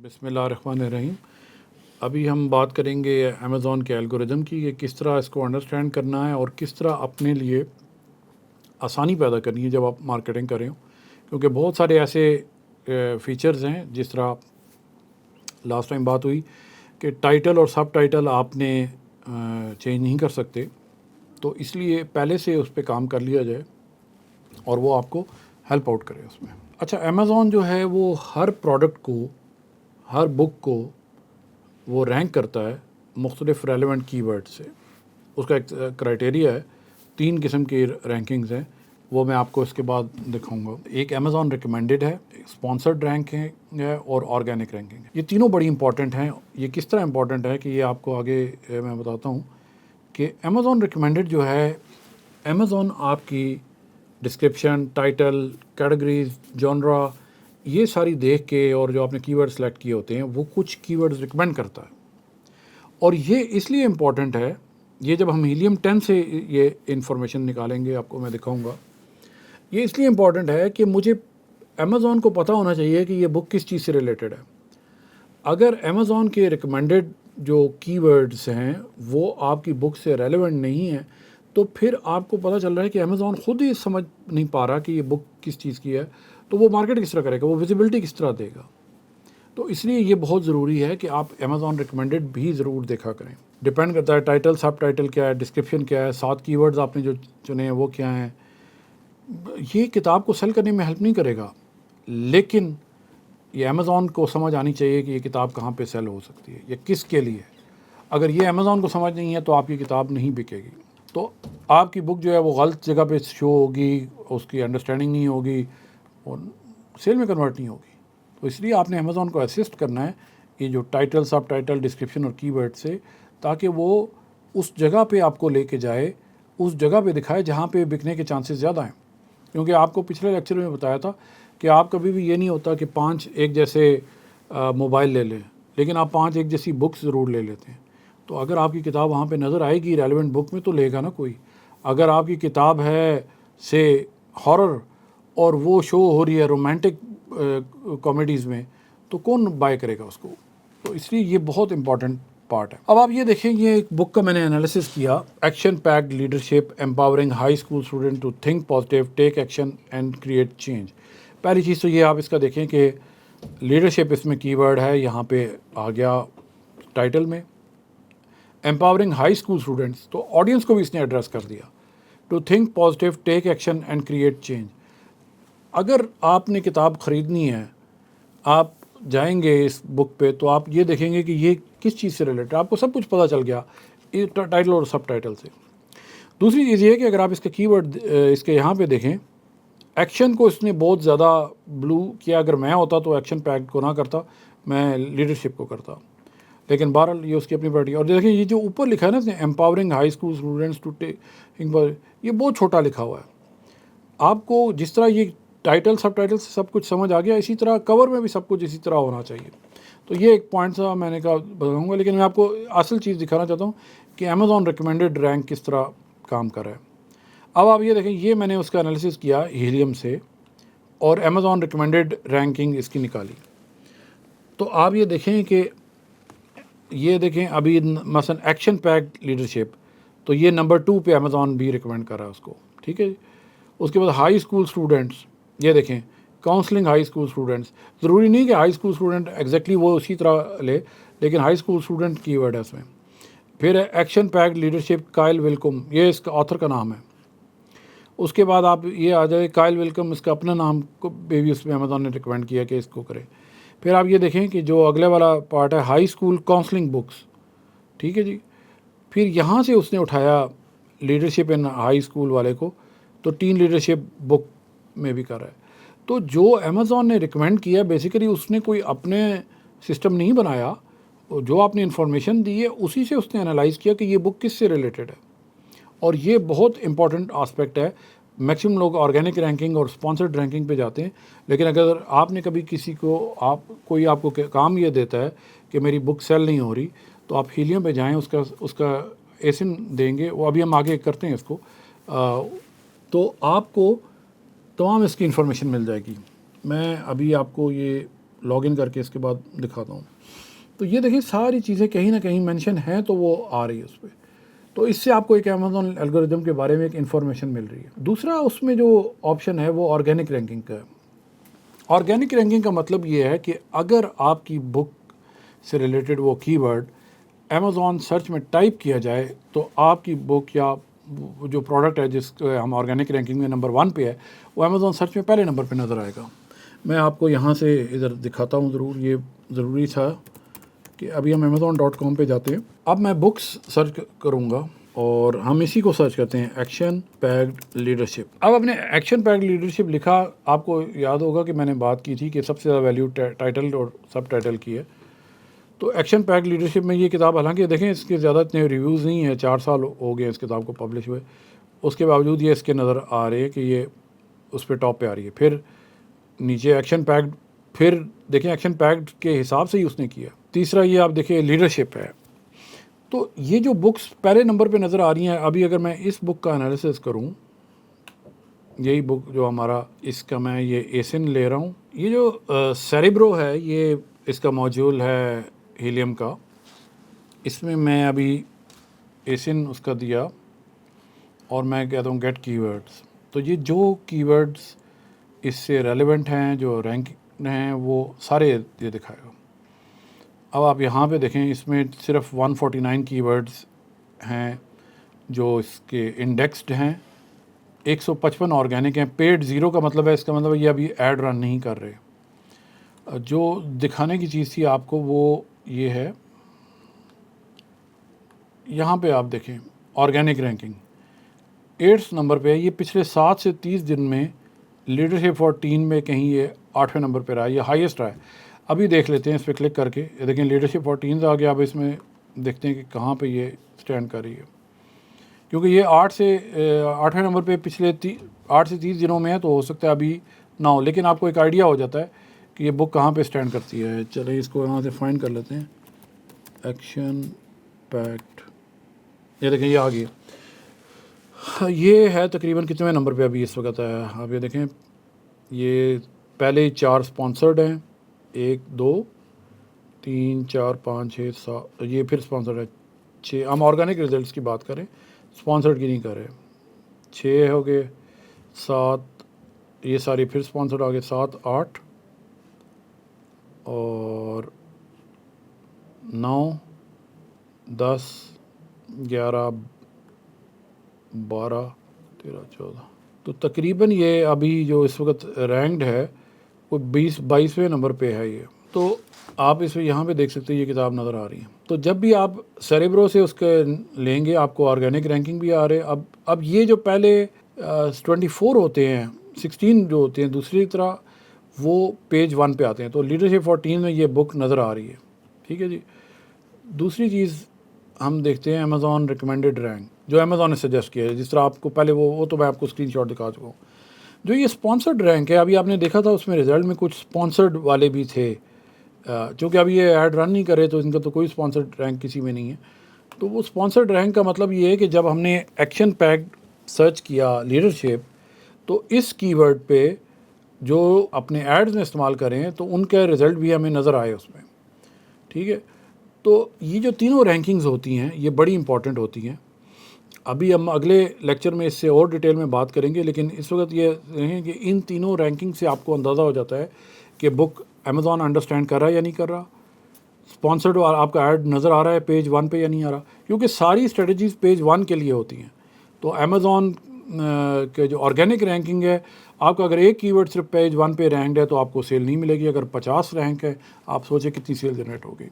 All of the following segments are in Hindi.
बिस्मिल्लाहिर्रहमानिर्रहीम। अभी हम बात करेंगे अमेज़ॉन के एल्गोरिदम की कि किस तरह इसको अंडरस्टैंड करना है और किस तरह अपने लिए आसानी पैदा करनी है जब आप मार्केटिंग कर रहे हो, क्योंकि बहुत सारे ऐसे फ़ीचर्स हैं। जिस तरह लास्ट टाइम बात हुई कि टाइटल और सब टाइटल आपने चेंज नहीं कर सकते, तो इसलिए पहले से उस पर काम कर लिया जाए और वो आपको हेल्प आउट करे उसमें। अच्छा, अमेज़ॉन जो है वो हर प्रोडक्ट को, हर बुक को वो रैंक करता है मुख्तलिफ़ रेलेवेंट कीवर्ड से। उसका एक क्राइटेरिया है, 3 किस्म की रैंकिंग्स हैं, वो मैं आपको इसके बाद दिखाऊंगा। एक अमेज़ॉन रिकमेंडेड है, स्पॉन्सर्ड रैंकिंग है और ऑर्गेनिक रैंकिंग है। ये तीनों बड़ी इंपॉर्टेंट हैं। ये किस तरह इंपॉर्टेंट है कि ये आपको आगे मैं बताता हूँ कि अमेज़ॉन रिकमेंडेड जो है, अमेज़ॉन आपकी डिस्क्रिप्शन, टाइटल, कैटेगरीज, जॉनरा, ये सारी देख के और जो आपने कीवर्ड सेलेक्ट किए होते हैं वो कुछ कीवर्ड्स रिकमेंड करता है। और ये इसलिए इम्पॉर्टेंट है, ये जब हम हीलियम 10 से ये इंफॉर्मेशन निकालेंगे आपको मैं दिखाऊंगा। ये इसलिए इम्पॉर्टेंट है कि मुझे अमेज़ॉन को पता होना चाहिए कि ये बुक किस चीज़ से रिलेटेड है। अगर अमेज़ॉन के रिकमेंडेड जो कीवर्ड्स हैं वो आपकी बुक से रेलेवेंट नहीं है, तो फिर आपको पता चल रहा है कि अमेज़ॉन ख़ुद ही समझ नहीं पा रहा कि ये बुक किस चीज़ की है, तो वो मार्केट किस तरह करेगा, वो विजिबिलिटी किस तरह देगा। तो इसलिए ये बहुत ज़रूरी है कि आप अमेज़ॉन रिकमेंडेड भी ज़रूर देखा करें। डिपेंड करता है टाइटल, सब टाइटल क्या है, डिस्क्रिप्शन क्या है, 7 कीवर्ड्स आपने जो चुने हैं वो क्या हैं। ये किताब को सेल करने में हेल्प नहीं करेगा, लेकिन ये अमेज़ॉन को समझ आनी चाहिए कि ये किताब कहाँ पे सेल हो सकती है, ये किसके लिए है। अगर ये अमेज़ॉन को समझ नहीं है तो आपकी किताब नहीं बिकेगी, तो आपकी बुक जो है वो गलत जगह पे शो होगी, उसकी अंडरस्टैंडिंग नहीं होगी और सेल में कन्वर्ट नहीं होगी। तो इसलिए आपने अमेज़ॉन को असिस्ट करना है ये जो टाइटल, सब टाइटल, डिस्क्रिप्शन और कीवर्ड से, ताकि वो उस जगह पे आपको लेके जाए, उस जगह पे दिखाए जहाँ पे बिकने के चांसेस ज़्यादा हैं। क्योंकि आपको पिछले लेक्चर में बताया था कि आप कभी भी ये नहीं होता कि 5 एक जैसे मोबाइल ले लें, लेकिन आप 5 एक जैसी बुक्स ज़रूर ले लेते हैं। तो अगर आपकी किताब वहाँ पे नज़र आएगी रेलेवेंट बुक में तो लेगा ना कोई। अगर आपकी किताब है से हॉरर और वो शो हो रही है रोमांटिक कॉमेडीज़ में, तो कौन बाय करेगा उसको। तो इसलिए ये बहुत इंपॉर्टेंट पार्ट है। अब आप ये देखें, ये एक बुक का मैंने एनालिसिस किया, action packed leadership empowering high school student to think positive, take action and create change. पहली चीज़ तो ये आप इसका देखें कि लीडरशिप इसमें कीवर्ड है, यहाँ पे आ गया टाइटल में। एम्पावरिंग हाई स्कूल स्टूडेंट्स, तो ऑडियंस को भी इसने एड्रेस कर दिया। To think positive, take action and create change. अगर आपने किताब ख़रीदनी है, आप जाएंगे इस बुक पे, तो आप ये देखेंगे कि ये किस चीज़ से रिलेटेड, आपको सब कुछ पता चल गया इस टाइटल और सब टाइटल से। दूसरी चीज़ ये है कि अगर आप इसके कीवर्ड इसके यहाँ पे देखें, एक्शन को इसने बहुत ज़्यादा ब्लू किया। अगर मैं होता तो एक्शन पैक्ड को ना करता, मैं लीडरशिप को करता, लेकिन बहरहाल ये उसकी अपनी पार्टी। और देखिए ये जो ऊपर लिखा है ना इसने, empowering high school students to take, ये बहुत छोटा लिखा हुआ है। आपको जिस तरह ये टाइटल, सब टाइटल से सब कुछ समझ आ गया, इसी तरह कवर में भी सब कुछ इसी तरह होना चाहिए। तो ये एक पॉइंट था मैंने कहा बताऊँगा, लेकिन मैं आपको असल चीज़ दिखाना चाहता हूँ कि अमेज़ॉन रिकमेंडेड रैंक किस तरह काम कर रहा है। अब आप ये देखें, ये मैंने उसका एनालिसिस किया हीलियम से और अमेज़ॉन रिकमेंडेड रैंकिंग इसकी निकाली। तो आप ये देखें कि ये देखें अभी मसलन एक्शन पैक्ड लीडरशिप, तो ये नंबर 2 पे अमेज़ॉन भी रिकमेंड कर रहा है उसको, ठीक है। उसके बाद हाई स्कूल स्टूडेंट्स, ये देखें काउंसलिंग हाई स्कूल स्टूडेंट्स। ज़रूरी नहीं कि हाई स्कूल स्टूडेंट एग्जैक्टली वो उसी तरह ले, लेकिन हाई स्कूल स्टूडेंट कीवर्ड है इसमें। फिर एक्शन पैक्ड लीडरशिप, काइल विल्कम, ये इसका ऑथर का नाम है। उसके बाद आप ये आ जाए काइल विल्कम, इसका अपना नाम को भी उसमें अमेज़ॉन ने रिकमेंड किया कि इसको करें। फिर आप ये देखें कि जो अगले वाला पार्ट है हाई स्कूल काउंसलिंग बुक्स, ठीक है जी। फिर यहाँ से उसने उठाया लीडरशिप इन हाई स्कूल वाले को, तो टीन लीडरशिप बुक में भी कर रहा है। तो जो अमेज़ॉन ने रिकमेंड किया बेसिकली उसने कोई अपने सिस्टम नहीं बनाया, जो आपने इन्फॉर्मेशन दी है उसी से उसने एनालाइज़ किया कि ये बुक किस से रिलेटेड है। और ये बहुत इंपॉर्टेंट आस्पेक्ट है। मैक्सिमम लोग ऑर्गेनिक रैंकिंग और स्पॉन्सर्ड रैंकिंग पे जाते हैं, लेकिन अगर आपने कभी किसी को कोई आपको काम ये देता है कि मेरी बुक सेल नहीं हो रही, तो आप हीलियम पे जाएं, उसका एसिन देंगे, वो अभी हम आगे करते हैं इसको, तो आपको तमाम इसकी इन्फॉर्मेशन मिल जाएगी। मैं अभी आपको ये लॉगिन करके इसके बाद दिखाता हूँ। तो ये देखिए सारी चीज़ें कहीं ना कहीं मेंशन हैं तो वो आ रही है उस पर। तो इससे आपको एक अमेज़ॉन एल्गोरिदम के बारे में एक इन्फॉर्मेशन मिल रही है। दूसरा उसमें जो ऑप्शन है वो ऑर्गेनिक रैंकिंग का है। ऑर्गेनिक रैंकिंग का मतलब ये है कि अगर आपकी बुक से रिलेटेड वो कीवर्ड अमेज़ॉन सर्च में टाइप किया जाए तो आपकी बुक या जो प्रोडक्ट है जिस हम ऑर्गेनिक रैंकिंग में नंबर 1 पे है वो अमेज़ॉन सर्च में पहले नंबर पे नज़र आएगा। मैं आपको यहाँ से इधर दिखाता हूँ ज़रूर, ये ज़रूरी था कि अभी हम amazon.com पे जाते हैं। अब मैं बुक्स सर्च करूँगा और हम इसी को सर्च करते हैं, एक्शन पैक्ड लीडरशिप। अब अपने एक्शन पैक्ड लीडरशिप लिखा, आपको याद होगा कि मैंने बात की थी कि सबसे ज़्यादा वैल्यू टाइटल और सब टाइटल की है। तो एक्शन पैक्ड लीडरशिप में ये किताब, हालांकि देखें इसके ज़्यादा इतने रिव्यूज़ नहीं है, 4 साल हो गए इस किताब को पब्लिश हुए, उसके बावजूद ये इसके नज़र आ रहे हैं कि ये उस पर टॉप पे आ रही है। फिर नीचे एक्शन पैक्ड, फिर देखें एक्शन पैक्ड के हिसाब से ही उसने किया। तीसरा ये आप देखिए लीडरशिप है। तो ये जो बुक्स पहले नंबर पे नज़र आ रही हैं, अभी अगर मैं इस बुक का एनालिसिस करूं, यही बुक जो हमारा, इसका मैं ये एसिन ले रहा हूं। ये जो सेरेब्रो है, ये इसका मॉड्यूल है हीलियम का। इसमें मैं अभी एसिन उसका दिया और मैं कहता हूँ गेट कीवर्ड्स। तो ये जो कीवर्ड्स इससे रेलेवेंट हैं, जो रैंक हैं, वो सारे ये दिखाएगा। अब आप यहाँ पे देखें, इसमें सिर्फ 149 कीवर्ड्स हैं जो इसके इंडेक्स्ड हैं, 155 ऑर्गेनिक हैं। पेड ज़ीरो का मतलब है, इसका मतलब ये अभी ऐड रन नहीं कर रहे। जो दिखाने की चीज़ थी आपको वो ये है, यहाँ पे आप देखें ऑर्गेनिक रैंकिंग 8th नंबर पे है। ये पिछले 7 से 30 दिन में लीडरशिप 14 में कहीं ये 8वें नंबर पे रहा है, ये हाईएस्ट रहा है। अभी देख लेते हैं इस पर क्लिक करके, ये देखें लीडरशिप 14 आ गया। अब इसमें देखते हैं कि कहाँ पे ये स्टैंड कर रही है, क्योंकि ये 8वें नंबर पे पिछले 8 से 30 दिनों में है, तो हो सकता है अभी ना हो, लेकिन आपको एक आइडिया हो जाता है कि ये बुक कहाँ पे स्टैंड करती है। चलिए इसको यहाँ से फाइंड कर लेते हैं, एक्शन पैक्ड, ये देखें ये आ गई। ये है तकरीबन कितने नंबर पे अभी इस वक्त है, आप ये देखें, ये पहले 4 स्पॉन्सर्ड हैं, 1 2 3 4 5 6 7, ये फिर स्पॉन्सर्ड है 6। हम ऑर्गेनिक रिजल्ट्स की बात करें, स्पॉन्सर्ड की नहीं कर रहे। 6 हो गए, 7, ये सारी फिर स्पॉन्सर्ड आ गए, 7 8 और 9 10 11 12 13 14। तो तकरीबन ये अभी जो इस वक्त रैंक्ड है वो 22वें नंबर पे है ये। तो आप इस यहाँ पे देख सकते हैं, ये किताब नज़र आ रही है। तो जब भी आप सेरेब्रो से उसके लेंगे आपको ऑर्गेनिक रैंकिंग भी आ रहे। अब ये जो पहले 24 होते हैं, 16 जो होते हैं दूसरी तरह, वो पेज 1 पे आते हैं। तो लीडरशिप 14 में ये बुक नज़र आ रही है, ठीक है जी। दूसरी चीज़ हम देखते हैं अमेज़ॉन रिकमेंडेड रैंक, जो अमेज़ॉन ने सजेस्ट किया है। जिस तरह आपको पहले वो तो मैं आपको स्क्रीनशॉट दिखा चुका हूँ। जो ये स्पॉन्सर्ड रैंक है, अभी आपने देखा था उसमें रिज़ल्ट में कुछ स्पॉन्सर्ड वाले भी थे, क्योंकि अभी ये ऐड रन नहीं करे तो इनका तो कोई स्पॉन्सर्ड रैंक किसी में नहीं है। तो वो स्पॉन्सर्ड रैंक का मतलब ये है कि जब हमने एक्शन पैक्ड सर्च किया लीडरशिप, तो इस कीवर्ड पे जो अपने एड्स में इस्तेमाल करें तो उनके रिज़ल्ट भी हमें नज़र आए उसमें, ठीक है। तो ये जो तीनों रैंकिंग्स होती हैं ये बड़ी इंपॉर्टेंट होती हैं। अभी हम अगले लेक्चर में इससे और डिटेल में बात करेंगे, लेकिन इस वक्त ये है कि इन तीनों रैंकिंग से आपको अंदाज़ा हो जाता है कि बुक अमेज़ॉन अंडरस्टैंड कर रहा है या नहीं कर रहा, स्पॉन्सर्ड और आपका ऐड नज़र आ रहा है पेज 1 पे या नहीं आ रहा, क्योंकि सारी स्ट्रेटजीज़ पेज 1 के लिए होती हैं। तो अमेज़ॉन के जो ऑर्गेनिक रैंकिंग है, आपका अगर एक कीवर्ड सिर्फ पेज 1 पे रैंक्ड है तो आपको सेल नहीं मिलेगी। अगर 50 रैंक है, आप सोचें कितनी सेल जनरेट होगी।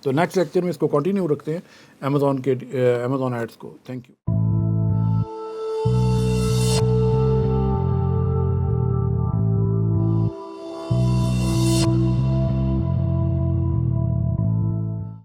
तो नेक्स्ट लेक्चर में इसको कंटिन्यू रखते हैं अमेज़ॉन एड्स को। Thank you.